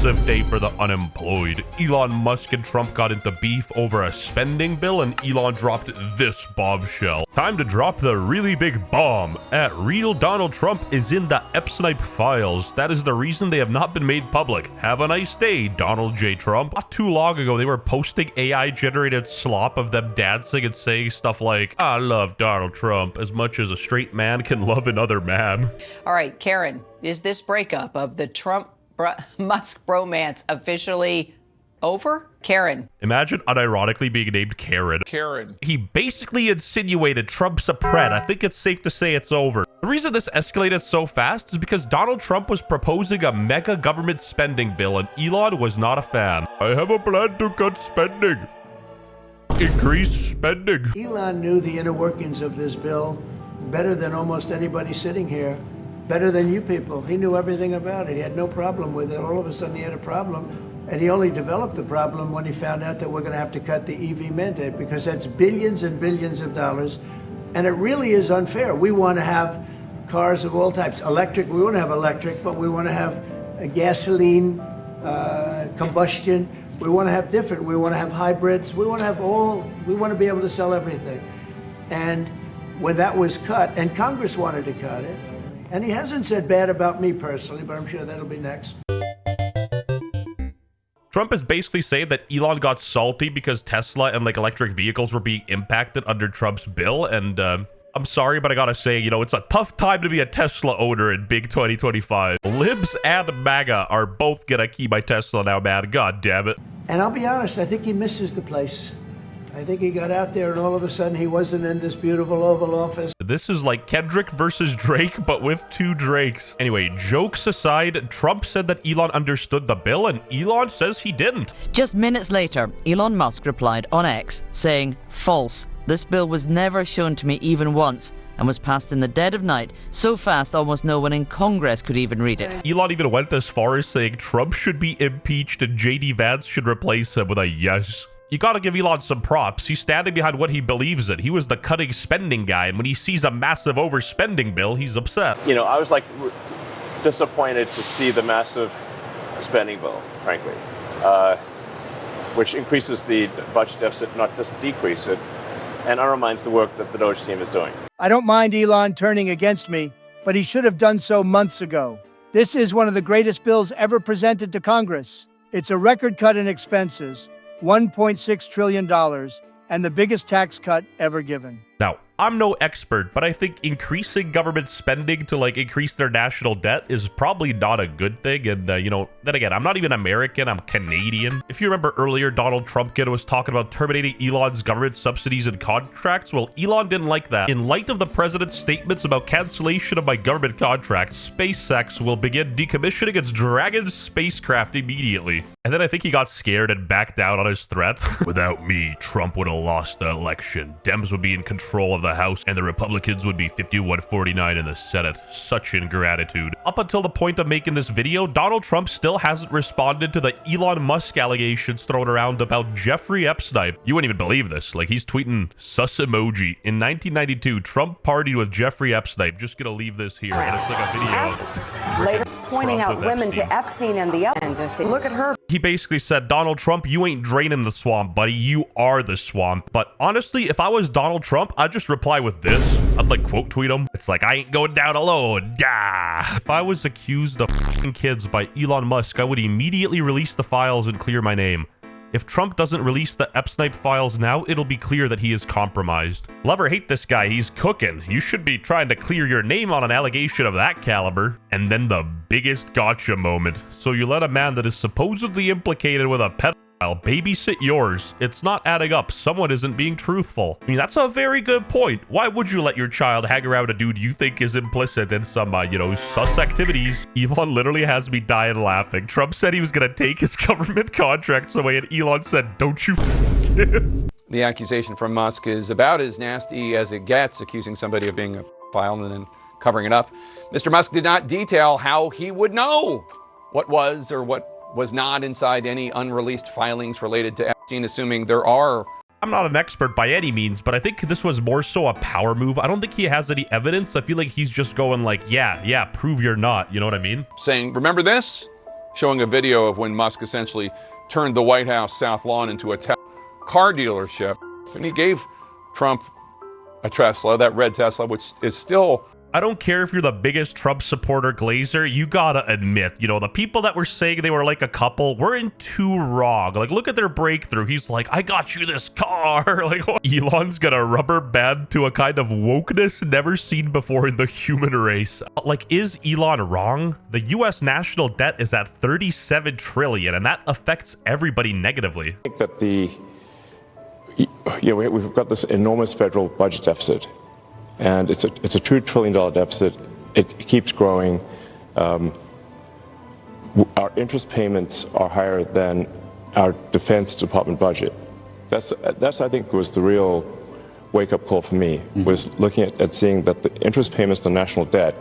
massive day for the unemployed. Elon Musk and Trump got into beef over a spending bill, and Elon dropped this bombshell. Time to drop the really big bomb. At real Donald Trump is in the Epstein files. That is the reason they have not been made public. Have a nice day, Donald J. Trump. Not too long ago, they were posting AI-generated slop of them dancing and saying stuff like, I love Donald Trump as much as a straight man can love another man. All right, Karen, is this breakup of the Trump-Musk bromance officially over? Karen. Imagine unironically being named Karen. Karen. He basically insinuated Trump's a pret. I think it's safe to say it's over. The reason this escalated so fast is because Donald Trump was proposing a mega government spending bill, and Elon was not a fan. I have a plan to cut spending. Increase spending. Elon knew the inner workings of this bill better than almost anybody sitting here. Better than you people. He knew everything about it. He had no problem with it. All of a sudden he had a problem. And he only developed the problem when he found out that we're going to have to cut the EV mandate, because that's billions and billions of dollars. And it really is unfair. We want to have cars of all types. Electric, we want to have electric, but we want to have a gasoline, combustion. We want to have different. We want to have hybrids. We want to have all, we want to be able to sell everything. And when that was cut, and Congress wanted to cut it, and he hasn't said bad about me personally, but I'm sure that'll be next. Trump is basically saying that Elon got salty because Tesla and electric vehicles were being impacted under Trump's bill. And I'm sorry, but I gotta say, it's a tough time to be a Tesla owner in big 2025. Libs and MAGA are both gonna keep my Tesla now, man. God damn it. And I'll be honest, I think he misses the place. I think he got out there and all of a sudden he wasn't in this beautiful Oval Office. This is like Kendrick versus Drake, but with two Drakes. Anyway, jokes aside, Trump said that Elon understood the bill, and Elon says he didn't. Just minutes later, Elon Musk replied on X, saying, "False. This bill was never shown to me even once, and was passed in the dead of night, so fast almost no one in Congress could even read it." Elon even went as far as saying Trump should be impeached and JD Vance should replace him with a yes. You gotta give Elon some props. He's standing behind what he believes in. He was the cutting spending guy, and when he sees a massive overspending bill, he's upset. I was disappointed to see the massive spending bill, frankly, which increases the budget deficit, not just decrease it, and undermines the work that the Doge team is doing. I don't mind Elon turning against me, but he should have done so months ago. This is one of the greatest bills ever presented to Congress. It's a record cut in expenses, $1.6 trillion, and the biggest tax cut ever given. Now, I'm no expert, but I think increasing government spending to increase their national debt is probably not a good thing. And, then again, I'm not even American, I'm Canadian. If you remember earlier, Donald Trump was talking about terminating Elon's government subsidies and contracts. Well, Elon didn't like that. In light of the president's statements about cancellation of my government contracts, SpaceX will begin decommissioning its Dragon spacecraft immediately. And then I think he got scared and backed down on his threat. Without me, Trump would have lost the election. Dems would be in control of the House, and the Republicans would be 51-49 in the Senate. Such ingratitude. Up until the point of making this video, Donald Trump still hasn't responded to the Elon Musk allegations thrown around about Jeffrey Epstein. You wouldn't even believe this. He's tweeting sus emoji. In 1992, Trump partied with Jeffrey Epstein. Just gonna leave this here, and it's a video. Later pointing out women to Epstein and the others. Look at her. He basically said, Donald Trump, you ain't draining the swamp, buddy. You are the swamp. But honestly, if I was Donald Trump, I'd just reply with this. I'd quote tweet him. It's I ain't going down alone. Dah. If I was accused of f***ing kids by Elon Musk, I would immediately release the files and clear my name. If Trump doesn't release the Epstein files now, it'll be clear that he is compromised. Love or hate this guy, he's cooking. You should be trying to clear your name on an allegation of that caliber. And then the biggest gotcha moment. So you let a man that is supposedly implicated with a pedophile babysit yours. It's not adding up. Someone isn't being truthful. I mean, that's a very good point. Why would you let your child hang around a dude you think is implicit in some, sus activities? Elon literally has me dying laughing. Trump said he was going to take his government contracts away, and Elon said, don't you kids. The accusation from Musk is about as nasty as it gets, accusing somebody of being a pedophile and then covering it up. Mr. Musk did not detail how he would know what was or what was not inside any unreleased filings related to Epstein, assuming there are. I'm not an expert by any means, but I think this was more so a power move. I don't think he has any evidence. I feel like he's just going yeah, prove you're not. You know what I mean? Saying, remember this? showing a video of when Musk essentially turned the White House South Lawn into a car dealership. And he gave Trump a Tesla, that red Tesla, which is still... I don't care if you're the biggest Trump supporter Glazer, you gotta admit, you know, the people that were saying they were like a couple weren't too wrong. Like, look at their breakthrough. He's like, I got you this car. Like, Elon's got a rubber band to a kind of wokeness never seen before in the human race. Like, is Elon wrong? The US national debt is at 37 trillion, and that affects everybody negatively. I think that we've got this enormous federal budget deficit. And it's a $2 trillion deficit. It keeps growing. Our interest payments are higher than our Defense Department budget. That's I think was the real wake-up call for me, was looking at seeing that the interest payments on national debt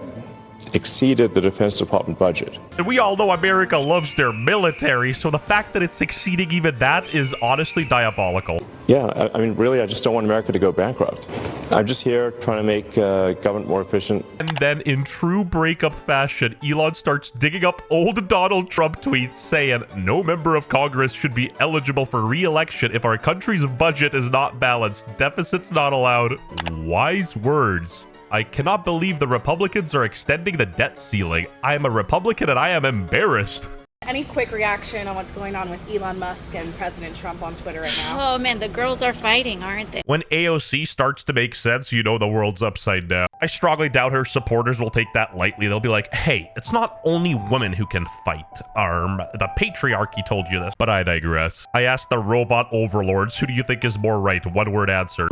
exceeded the Defense Department budget. And we all know America loves their military, so the fact that it's exceeding even that is honestly diabolical. Yeah, I mean, really, I just don't want America to go bankrupt. I'm just here trying to make government more efficient. And then, in true breakup fashion, Elon starts digging up old Donald Trump tweets saying no member of Congress should be eligible for re-election if our country's budget is not balanced. Deficits not allowed. Wise words. I cannot believe the Republicans are extending the debt ceiling. I am a Republican and I am embarrassed. Any quick reaction on what's going on with Elon Musk and President Trump on Twitter right now? Oh man, the girls are fighting, aren't they? When AOC starts to make sense, you know the world's upside down. I strongly doubt her supporters will take that lightly. They'll be like, hey, it's not only women who can fight. The patriarchy told you this. But I digress. I asked the robot overlords, who do you think is more right? One word answer.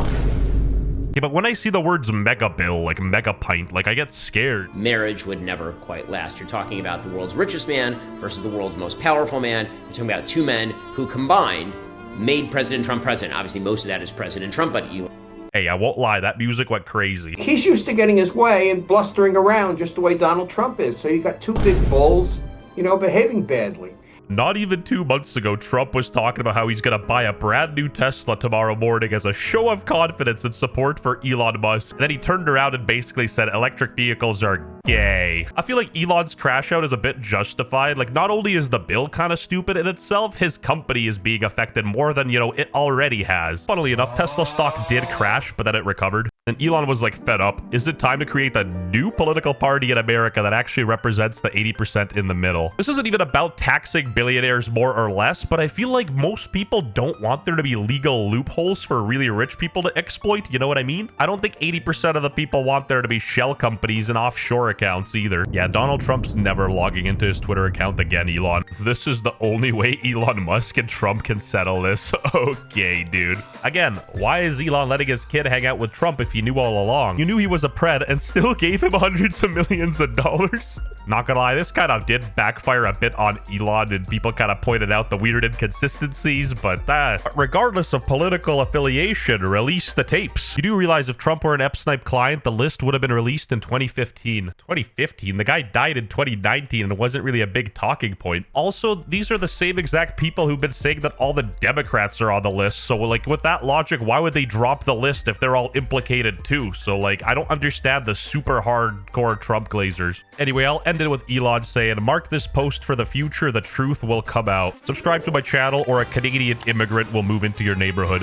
Yeah, but when I see the words mega bill, like mega pint, like I get scared. Marriage would never quite last. You're talking about the world's richest man versus the world's most powerful man. You're talking about two men who combined made President Trump president. Obviously, most of that is President Trump, but you... Hey, I won't lie, that music went crazy. He's used to getting his way and blustering around just the way Donald Trump is. So you got two big bulls, behaving badly. Not even 2 months ago, Trump was talking about how he's going to buy a brand new Tesla tomorrow morning as a show of confidence and support for Elon Musk. And then he turned around and basically said electric vehicles are gay. I feel like Elon's crash out is a bit justified. Like, not only is the bill kind of stupid in itself, his company is being affected more than, it already has. Funnily enough, Tesla stock did crash, but then it recovered. And Elon was like, fed up. Is it time to create a new political party in America that actually represents the 80% in the middle? This isn't even about taxing billionaires more or less, but I feel like most people don't want there to be legal loopholes for really rich people to exploit. You know what I mean? I don't think 80% of the people want there to be shell companies and offshore accounts either. Yeah, Donald Trump's never logging into his Twitter account again, Elon. This is the only way Elon Musk and Trump can settle this. Okay, dude. Again, why is Elon letting his kid hang out with Trump if you knew all along? You knew he was a pred and still gave him hundreds of millions of dollars? Not gonna lie, this kind of did backfire a bit on Elon, and people kind of pointed out the weird inconsistencies, but regardless of political affiliation, release the tapes. You do realize if Trump were an Epstein client, the list would have been released in 2015. 2015? The guy died in 2019 and wasn't really a big talking point. Also, these are the same exact people who've been saying that all the Democrats are on the list, so like with that logic, why would they drop the list if they're all implicated too? So like, I don't understand the super hardcore Trump glazers. Anyway, I'll end it with Elon saying, mark this post for the future, the truth will come out. Subscribe to my channel or a Canadian immigrant will move into your neighborhood.